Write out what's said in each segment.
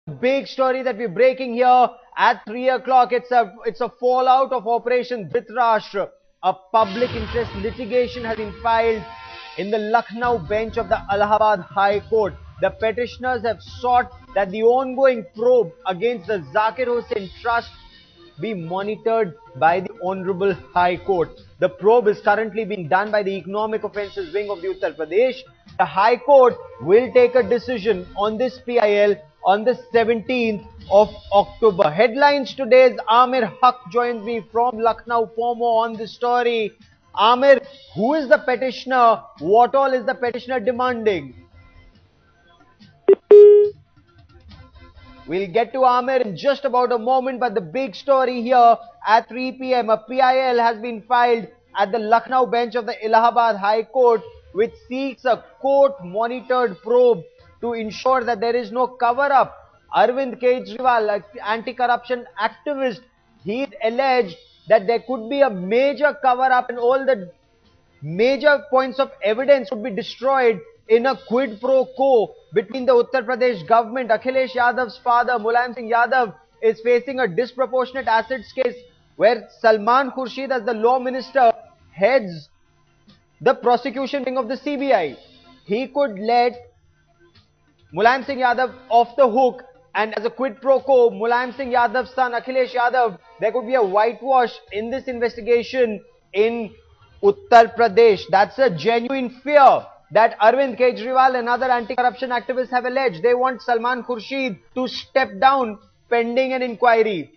Big story that we're breaking here at 3 o'clock. It's a fallout of Operation Dhritarashtra. A public interest litigation has been filed in the Lucknow bench of the Allahabad High Court. The petitioners have sought that the ongoing probe against the Zakir Hussain Trust be monitored by the Honorable High Court. The probe is currently being done by the Economic Offences Wing of the Uttar Pradesh. The High Court will take a decision on this PIL on the 17th of October. Headlines today's Amir Haq joins me from Lucknow for more on this story. Amir, who is the petitioner? What all is the petitioner demanding? We'll get to Amir in just about a moment, but the big story here at 3 p.m. A PIL has been filed at the Lucknow bench of the Allahabad High Court, which seeks a court-monitored probe to ensure that there is no cover-up. Arvind Kejriwal, an anti-corruption activist, he alleged that there could be a major cover-up and all the major points of evidence would be destroyed in a quid pro quo between the Uttar Pradesh government. Akhilesh Yadav's father, Mulayam Singh Yadav, is facing a disproportionate assets case where Salman Khurshid, as the law minister, heads the prosecution wing of the CBI. He could let Mulayam Singh Yadav off the hook, and as a quid pro quo, Mulayam Singh Yadav's son, Akhilesh Yadav, there could be a whitewash in this investigation in Uttar Pradesh. That's a genuine fear that Arvind Kejriwal and other anti-corruption activists have alleged. They want Salman Khurshid to step down pending an inquiry.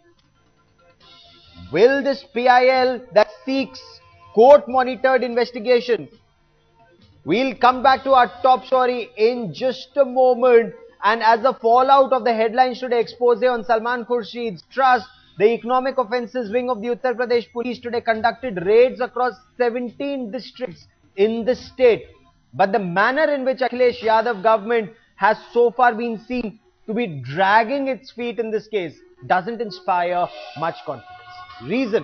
Will this PIL that seeks court-monitored investigation? We'll come back to our top story in just a moment. And as a fallout of the headlines today expose on Salman Khurshid's trust, the Economic Offences Wing of the Uttar Pradesh Police today conducted raids across 17 districts in the state. But the manner in which Akhilesh Yadav government has so far been seen to be dragging its feet in this case doesn't inspire much confidence. Reason: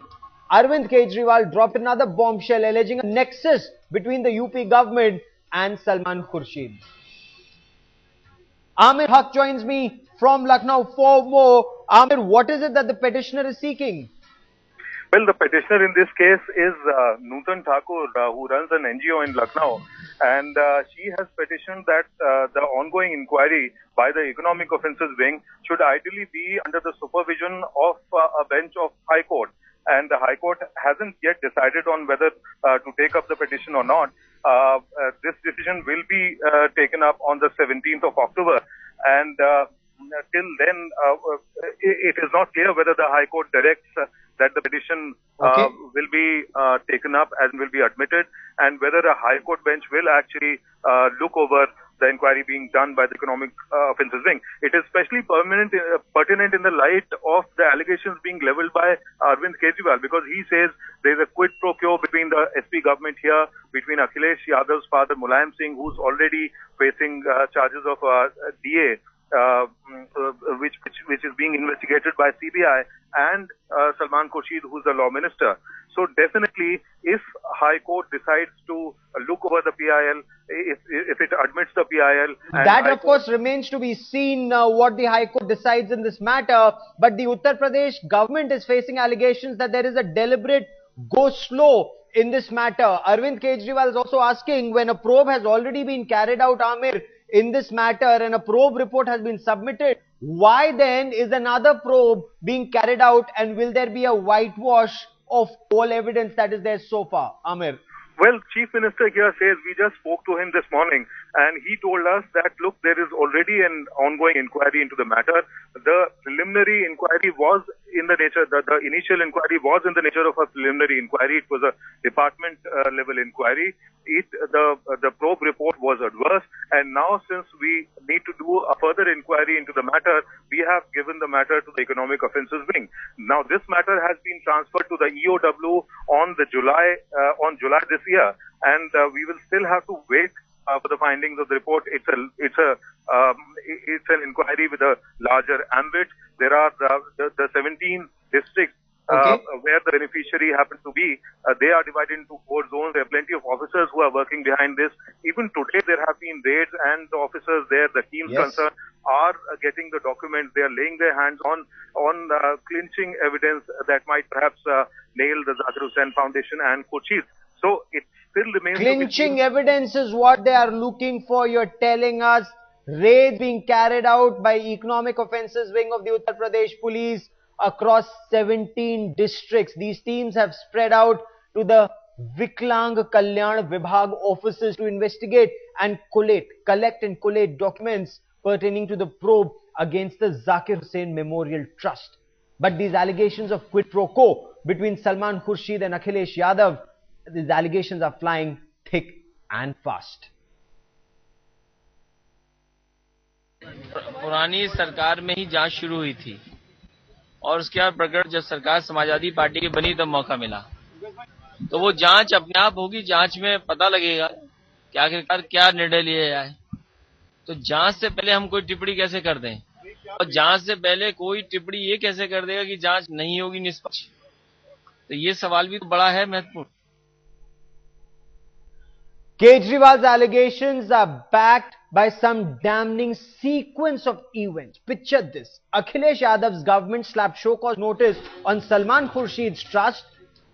Arvind Kejriwal dropped another bombshell alleging a nexus between the UP government and Salman Khurshid. Amir Haq joins me from Lucknow for more. Amir, what is it that the petitioner is seeking? Well, the petitioner in this case is Nutan Thakur, who runs an NGO in Lucknow, and she has petitioned that the ongoing inquiry by the Economic Offences Wing should ideally be under the supervision of a bench of High Court. And the High Court hasn't yet decided on whether to take up the petition or not. This decision will be taken up on the 17th of October, and till then, it is not clear whether the High Court directs that the petition will be taken up and will be admitted, and whether a High Court bench will actually look over the inquiry being done by the Economic Offences Wing. It is especially pertinent in the light of the allegations being leveled by Arvind Kejriwal, because he says there is a quid pro quo between the SP government here, between Akhilesh Yadav's father Mulayam Singh, who's already facing charges of DA, which is being investigated by CBI, and Salman Khurshid, who's the law minister. So definitely, if High Court decides to look over the PIL, if it admits the PIL, that of course remains to be seen what the High Court decides in this matter. But the Uttar Pradesh government is facing allegations that there is a deliberate go slow in this matter. Arvind Kejriwal is also asking, when a probe has already been carried out, Amir, in this matter, and a probe report has been submitted, why then is another probe being carried out, and will there be a whitewash of all evidence that is there so far? Amir. Well, Chief Minister here says, we just spoke to him this morning, and he told us that, look, there is already an ongoing inquiry into the matter. The preliminary inquiry was in the nature, the initial inquiry was in the nature of a preliminary inquiry. It was a department level inquiry. The probe report was adverse, and now since we need to do a further inquiry into the matter, we have given the matter to the Economic Offences Wing. Now, this matter has been transferred to the EOW on July this year, and we will still have to wait for the findings of the report. It's an inquiry with a larger ambit. There are the 17 districts where where the beneficiary happens to be, they are divided into 4 zones. There are plenty of officers who are working behind this. Even today, there have been raids, and the officers there, the teams concerned, are getting the documents. They are laying their hands on clinching evidence that might perhaps nail the Zakir Hussain Foundation and Khurshid. So it still remains. Clinching evidence is what they are looking for. You're telling us raids being carried out by Economic Offences Wing of the Uttar Pradesh Police across 17 districts. These teams have spread out to the Viklang Kalyan Vibhag offices to investigate and collect and collate documents pertaining to the probe against the Zakir Hussain Memorial Trust. But these allegations of quid pro quo between Salman Khurshid and Akhilesh Yadav, these allegations are flying thick and fast. पुरानी सरकार में ही जांच शुरू हुई थी और उसके बाद प्रकरण जब सरकार समाजवादी पार्टी की बनी तब मौका मिला, तो वो जांच अपने आप होगी। जांच में पता लगेगा कि आखिरकार क्या निर्णय लिया जाए। तो जांच से पहले हम कोई टिप्पणी कैसे कर दें, और जांच से पहले कोई टिप्पणी ये कैसे कर देगा कि जांच नहीं होगी निष्पक्ष। तो ये सवाल भी तो बड़ा है, महत्वपूर्ण। Kejriwal's allegations are backed by some damning sequence of events. Picture this. Akhilesh Yadav's government slapped show cause notice on Salman Khurshid's trust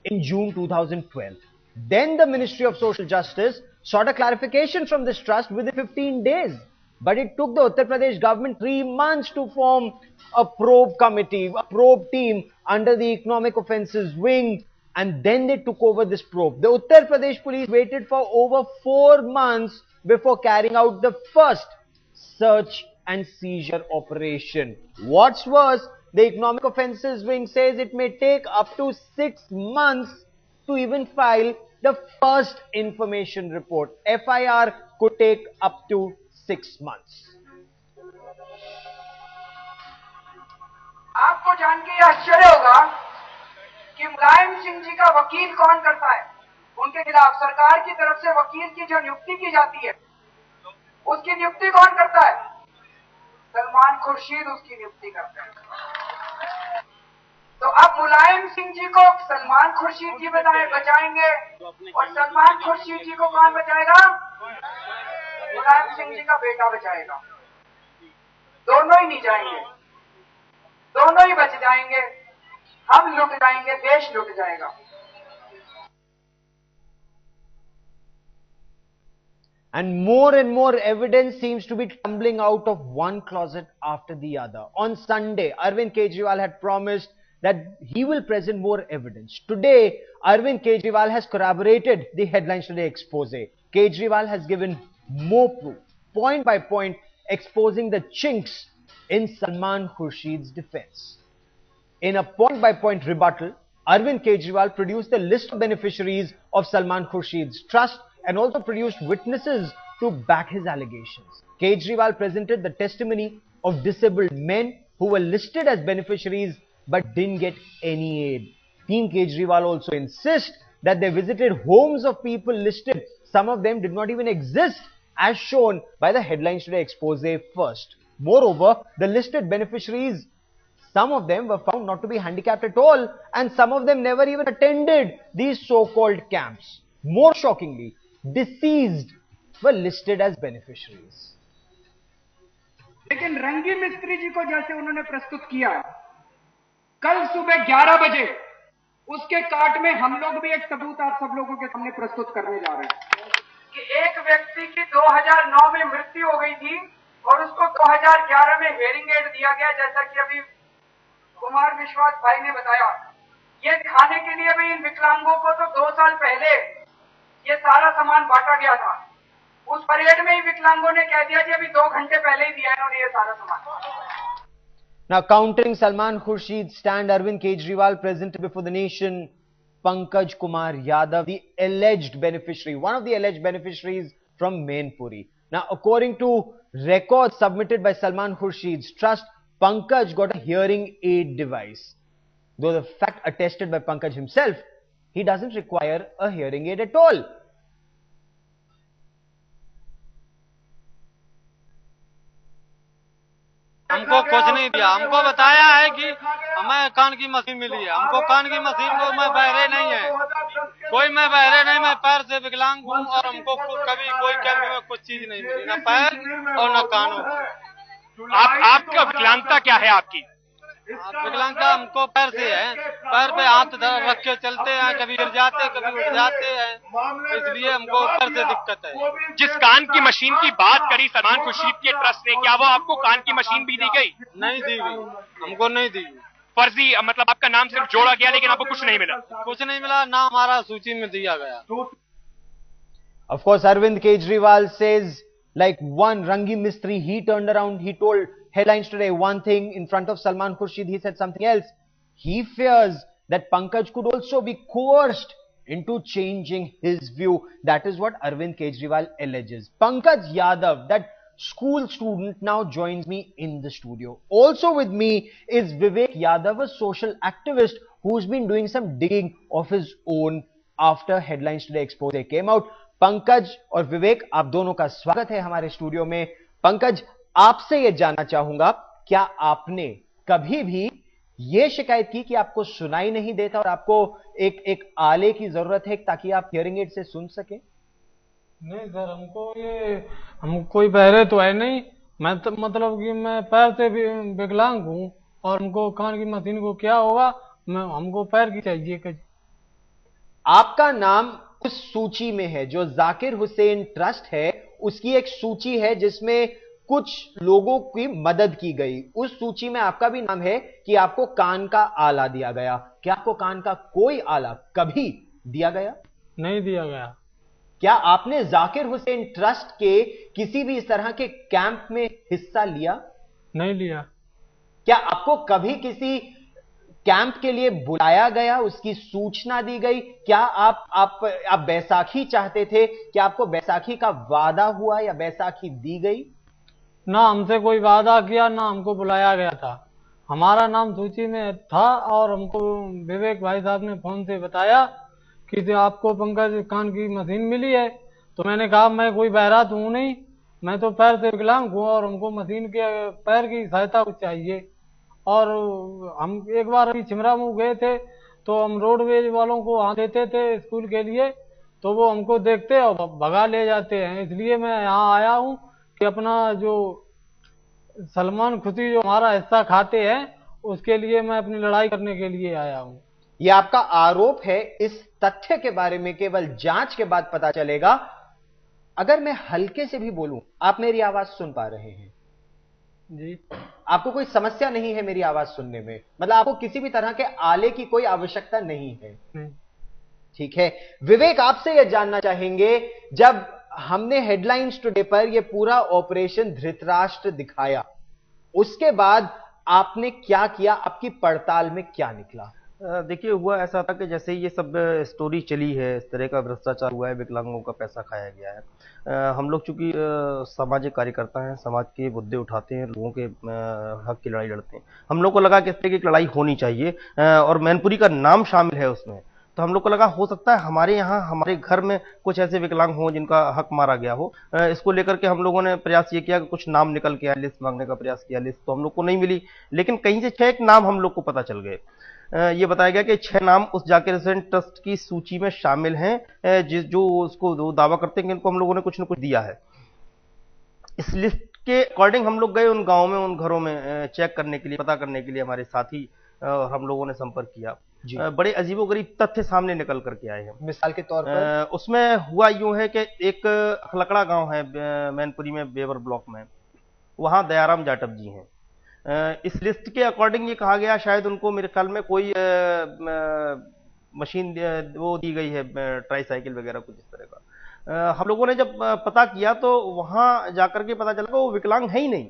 in June 2012. Then the Ministry of Social Justice sought a clarification from this trust within 15 days. But it took the Uttar Pradesh government 3 months to form a probe committee, a probe team under the Economic Offences Wing, and then they took over this probe. The Uttar Pradesh police waited for over 4 months before carrying out the first search and seizure operation. What's worse, the Economic Offences Wing says it may take up to 6 months to even file the first information report. FIR could take up to 6 months. आपको जान के ये आश्चर्य होगा कि मुलायम सिंह जी का वकील कौन करता है। उनके खिलाफ सरकार की तरफ से वकील की जो नियुक्ति की जाती है, उसकी नियुक्ति कौन करता है? सलमान खुर्शीद उसकी नियुक्ति करता है। तो अब मुलायम सिंह जी को सलमान खुर्शीद जी बचाएंगे और सलमान खुर्शीद जी को कौन बचाएगा? मुलायम सिंह जी का बेटा बचाएगा। दोनों ही नहीं जाएंगे, दोनों ही बच जाएंगे। हम लुट जाएंगे, देश लुट जाएगा। And more evidence seems to be tumbling out of one closet after the other. On Sunday, Arvind Kejriwal had promised that he will present more evidence. Today, Arvind Kejriwal has corroborated the Headlines Today expose. Kejriwal has given more proof, point by point, exposing the chinks in Salman Khurshid's defense. In a point-by-point rebuttal, Arvind Kejriwal produced the list of beneficiaries of Salman Khurshid's trust and also produced witnesses to back his allegations. Kejriwal presented the testimony of disabled men who were listed as beneficiaries but didn't get any aid. Team Kejriwal also insists that they visited homes of people listed. Some of them did not even exist, as shown by the Headlines Today expose first. Moreover, the listed beneficiaries, some of them were found not to be handicapped at all, and some of them never even attended these so-called camps. More shockingly, deceased were listed as beneficiaries. लेकिन रंगी मिस्त्री जी को जैसे उन्होंने प्रस्तुत किया, कल सुबह 11 बजे उसके काट में हम लोग भी एक सबूत आप सब लोगों के सामने प्रस्तुत करने जा रहे हैं कि एक व्यक्ति की 2009 में मृत्यु हो गई थी और उसको 2011 में हेयरिंग एड दिया गया, जैसा कि अभी कुमार विश्वास भाई ने बताया। ये दिखाने के लिए भी इन विकलांगों को तो 2 साल पहले ये सारा सामान बांटा गया था। उस परेड में ही विकलांगों ने कह दिया कि अभी 2 घंटे पहले ही दिया इन्होंने ये सारा सामान। Now, countering Salman Khurshid's stand, Arvind Kejriwal presented before the nation Pankaj Kumar Yadav, the alleged beneficiary, one of the alleged beneficiaries from Mainpuri. Now, according to records submitted by Salman Khurshid's trust, Pankaj got a hearing aid device. Though the fact attested by Pankaj himself, he doesn't require a hearing aid at all. हमको कुछ नहीं दिया। हमको बताया है कि हमें कान की मशीन मिली है। हमको कान की मशीन को मैं बहरे नहीं है, मैं बहरे नहीं, मैं पैर से विकलांग हूँ और हमको कभी कोई कैंप में कुछ चीज नहीं मिली, न पैर और न कानों। आपका विकलांगता क्या है आपकी? विकलांगता हमको पैर से है, पैर पे हाथ रख के चलते हैं, कभी गिर जाते कभी उठ जाते हैं, इसलिए हमको पैर से दिक्कत है। जिस कान की मशीन की बात करी सलमान खुर्शीद के ट्रस्ट ने, क्या वो आपको कान की मशीन भी दी गई? नहीं दी गई, हमको नहीं दी। फर्जी, मतलब आपका नाम सिर्फ जोड़ा गया लेकिन आपको कुछ नहीं मिला? कुछ नहीं मिला, ना हमारा सूची में दिया गया। Of course, Arvind Kejriwal says, like one Rangi Mistri, he turned around, he told headlines today one thing, in front of Salman Khurshid he said something else. He fears that Pankaj could also be coerced into changing his view. That is what Arvind Kejriwal alleges. Pankaj Yadav, that school student, now joins me in the studio. Also with me is Vivek Yadav, a social activist who's been doing some digging of his own after Headlines Today expose came out. Pankaj और विवेक, आप दोनों का स्वागत है हमारे studio में। पंकज, आपसे यह जानना चाहूंगा, क्या आपने कभी भी यह शिकायत की कि आपको सुनाई नहीं देता और आपको एक आले की जरूरत है ताकि आप हियरिंग एड से सुन सके? नहीं सर, हम कोई बहरे तो है नहीं। मैं तो मतलब कि मैं पैर से भी विकलांग हूँ और हमको कान की मशीन को क्या होगा, हमको पैर की चाहिए। आपका नाम उस सूची में है जो जाकिर हुसैन ट्रस्ट है, उसकी एक सूची है जिसमें कुछ लोगों की मदद की गई। उस सूची में आपका भी नाम है कि आपको कान का आला दिया गया। क्या आपको कान का कोई आला कभी दिया गया? नहीं दिया गया। क्या आपने जाकिर हुसैन ट्रस्ट के किसी भी इस तरह के कैंप में हिस्सा लिया? नहीं लिया। क्या आपको कभी किसी कैंप के लिए बुलाया गया, उसकी सूचना दी गई? क्या आप बैसाखी चाहते थे? क्या आपको बैसाखी का वादा हुआ या बैसाखी दी गई? ना हमसे कोई वादा किया, ना हमको बुलाया गया था। हमारा नाम सूची में था और हमको विवेक भाई साहब ने फोन से बताया कि आपको पंकज कान की मशीन मिली है। तो मैंने कहा मैं कोई बहरा तो हूं नहीं, मैं तो पैर से विकलांग हूँ और हमको मशीन के पैर की सहायता चाहिए। और हम एक बार अभी छिमरा मुँह गए थे तो हम रोडवेज वालों को वहाँ देते थे स्कूल के लिए, तो वो हमको देखते और भगा ले जाते हैं। इसलिए मैं यहाँ आया हूँ कि अपना जो सलमान खुर्शीद जो हमारा हिस्सा खाते हैं उसके लिए मैं अपनी लड़ाई करने के लिए आया हूँ। ये आपका आरोप है, इस तथ्य के बारे में केवल जांच के बाद पता चलेगा। अगर मैं हल्के से भी बोलूं, आप मेरी आवाज सुन पा रहे हैं जी? आपको कोई समस्या नहीं है मेरी आवाज सुनने में? मतलब आपको किसी भी तरह के आले की कोई आवश्यकता नहीं है? ठीक है। विवेक, आपसे यह जानना चाहेंगे, जब हमने हेडलाइंस टुडे पर यह पूरा ऑपरेशन धृतराष्ट्र दिखाया, उसके बाद आपने क्या किया? आपकी पड़ताल में क्या निकला? देखिए, हुआ ऐसा था कि जैसे ये सब स्टोरी चली है, इस तरह का भ्रष्टाचार हुआ है, विकलांगों का पैसा खाया गया है। हम लोग चूंकि सामाजिक कार्यकर्ता हैं, समाज के मुद्दे उठाते हैं, लोगों के हक की लड़ाई लड़ते हैं। हम लोग को लगा कि इस तरह की लड़ाई होनी चाहिए और मैनपुरी का नाम शामिल है उसमें, तो हम लोग को लगा हो सकता है हमारे यहाँ, हमारे घर में कुछ ऐसे विकलांग हों जिनका हक मारा गया हो। इसको लेकर के हम लोगों ने प्रयास ये किया कि कुछ नाम निकल के आया, लिस्ट मांगने का प्रयास किया। लिस्ट तो हम लोग को नहीं मिली, लेकिन कहीं से 6 नाम हम लोग को पता चल गए। ये बताया गया कि 6 नाम उस जाकिर हुसैन ट्रस्ट की सूची में शामिल हैं, जो उसको दावा करते हैं कि इनको हम लोगों ने कुछ न कुछ दिया है। इस लिस्ट के अकॉर्डिंग हम लोग गए उन गाँव में, उन घरों में चेक करने के लिए, पता करने के लिए हमारे साथी और हम लोगों ने संपर्क किया। बड़े अजीबोगरीब तथ्य सामने निकल करके आए हैं। मिसाल के तौर पर उसमें हुआ यूं है कि एक अखलकड़ा गांव है मैनपुरी में, बेवर ब्लॉक में, वहां दयाराम जाटव जी हैं। इस लिस्ट के अकॉर्डिंग ये कहा गया, शायद उनको मेरे ख्याल में कोई मशीन वो दी गई है, ट्राईसाइकिल वगैरह कुछ इस तरह का। हम लोगों ने जब पता किया तो वहां जाकर के पता चला कि वो विकलांग है ही नहीं।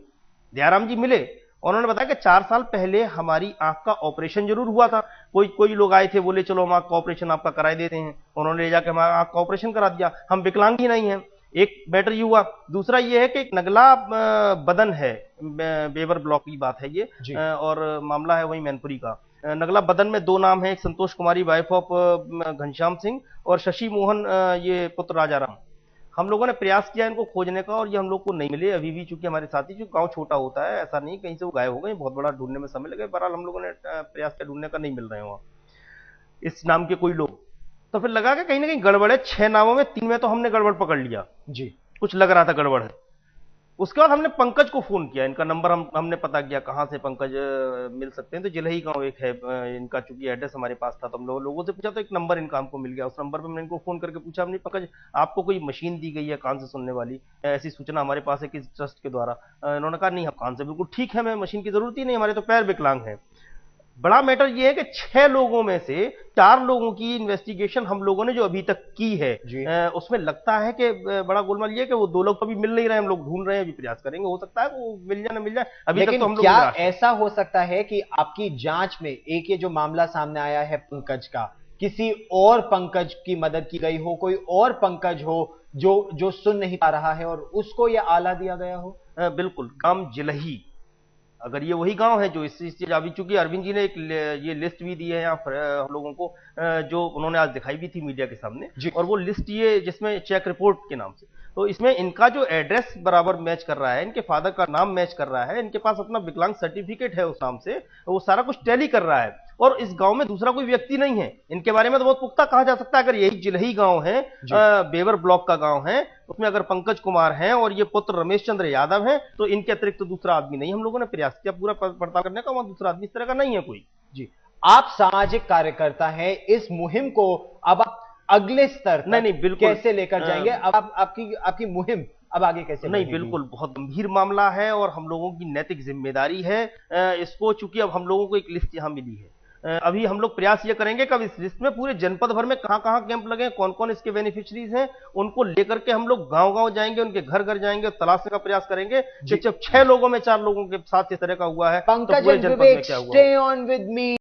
दयाराम जी मिले, उन्होंने बताया कि 4 साल पहले हमारी आंख का ऑपरेशन जरूर हुआ था। कोई लोग आए थे, बोले चलो हम आंख का ऑपरेशन आपका करा देते हैं। उन्होंने ले जाकर हमारा आंख का ऑपरेशन करा दिया। हम विकलांग ही नहीं हैं, एक मैटर ये हुआ। दूसरा ये है कि एक नगला बदन है, बेवर ब्लॉक की बात है ये, और मामला है वही मैनपुरी का। नगला बदन में 2 नाम है, एक संतोष कुमारी वाइफ ऑफ घनश्याम सिंह और शशि मोहन ये पुत्र राजाराम। हम लोगों ने प्रयास किया इनको खोजने का और ये हम लोग को नहीं मिले अभी भी, चूंकि हमारे साथी जो गांव छोटा होता है, ऐसा नहीं कहीं से वो गायब हो गए, बहुत बड़ा ढूंढने में समय लगे। बहरहाल हम लोगों ने प्रयास किया ढूंढने का, नहीं मिल रहे वहां इस नाम के कोई लोग। तो फिर लगा कि कहीं ना कहीं गड़बड़ है। 6 नामों में 3 में तो हमने गड़बड़ पकड़ लिया जी, कुछ लग रहा था गड़बड़ है। उसके बाद हमने पंकज को फोन किया, इनका नंबर हमने पता किया कहां से पंकज मिल सकते हैं। तो जिलही गांव एक है इनका, चूंकि एड्रेस हमारे पास था तो हम लोगों से पूछा तो एक नंबर इनका हमको मिल गया। उस नंबर पे मैंने इनको फोन करके पूछा, हमने पंकज आपको कोई मशीन दी गई है कान से सुनने वाली, ऐसी सूचना हमारे पास है किस ट्रस्ट के द्वारा? इन्होंने कहा नहीं, हम कान से बिल्कुल ठीक है, मैं मशीन की जरूरत ही नहीं, हमारे तो पैर विकलांग है। बड़ा मैटर यह है कि 6 लोगों में से 4 लोगों की इन्वेस्टिगेशन हम लोगों ने जो अभी तक की है, उसमें लगता है कि बड़ा गोलमाल ये है कि वो 2 लोग अभी मिल नहीं रहे, हम लोग ढूंढ रहे हैं, अभी प्रयास करेंगे, हो सकता है वो मिल जाए ना मिल जाए। अभी तक तो हम लोग क्या ऐसा हो सकता है कि आपकी जांच में एक ये जो मामला सामने आया है पंकज का, किसी और पंकज की मदद की गई हो, कोई और पंकज हो जो सुन नहीं पा रहा है और उसको ये आला दिया गया हो? बिल्कुल, गांव जिलही, अगर ये वही गांव है जो इस चीज अभी, चूंकि अरविंद जी ने एक ये लिस्ट भी दी है यहाँ हम लोगों को, जो उन्होंने आज दिखाई भी थी मीडिया के सामने, और वो लिस्ट ये जिसमें चेक रिपोर्ट के नाम से, तो इसमें इनका जो एड्रेस बराबर मैच कर रहा है, इनके फादर का नाम मैच कर रहा है, इनके पास अपना विकलांग सर्टिफिकेट है उस नाम से, वो सारा कुछ टैली कर रहा है। और इस गांव में दूसरा कोई व्यक्ति नहीं है, इनके बारे में तो बहुत पुख्ता कहा जा सकता है। अगर यही जिलही गांव है, बेवर ब्लॉक का गांव है, उसमें अगर पंकज कुमार हैं और ये पुत्र रमेश चंद्र यादव हैं, तो इनके अतिरिक्त तो दूसरा आदमी नहीं। हम लोगों ने प्रयास किया पूरा पड़ताल करने का, वहां दूसरा आदमी इस तरह का नहीं है कोई। जी, आप सामाजिक कार्यकर्ता हैं, इस मुहिम को अब आप अगले स्तर तक नहीं बिल्कुल कैसे लेकर जाएंगे? अब आपकी मुहिम अब आगे कैसे नहीं, बिल्कुल बहुत गंभीर मामला है और हम लोगों की नैतिक जिम्मेदारी है इसको, चूंकि अब हम लोगों को एक लिस्ट यहां मिली है। अभी हम लोग प्रयास ये करेंगे कि अब इस लिस्ट में पूरे जनपद भर में कहां कैंप लगे, कौन कौन इसके बेनिफिशियरीज हैं, उनको लेकर के हम लोग गांव-गांव जाएंगे, उनके घर जाएंगे, तलाशने का प्रयास करेंगे कि जब 6 लोगों में 4 लोगों के साथ इस तरह का हुआ है, Pankaj and Vivek, stay on with me.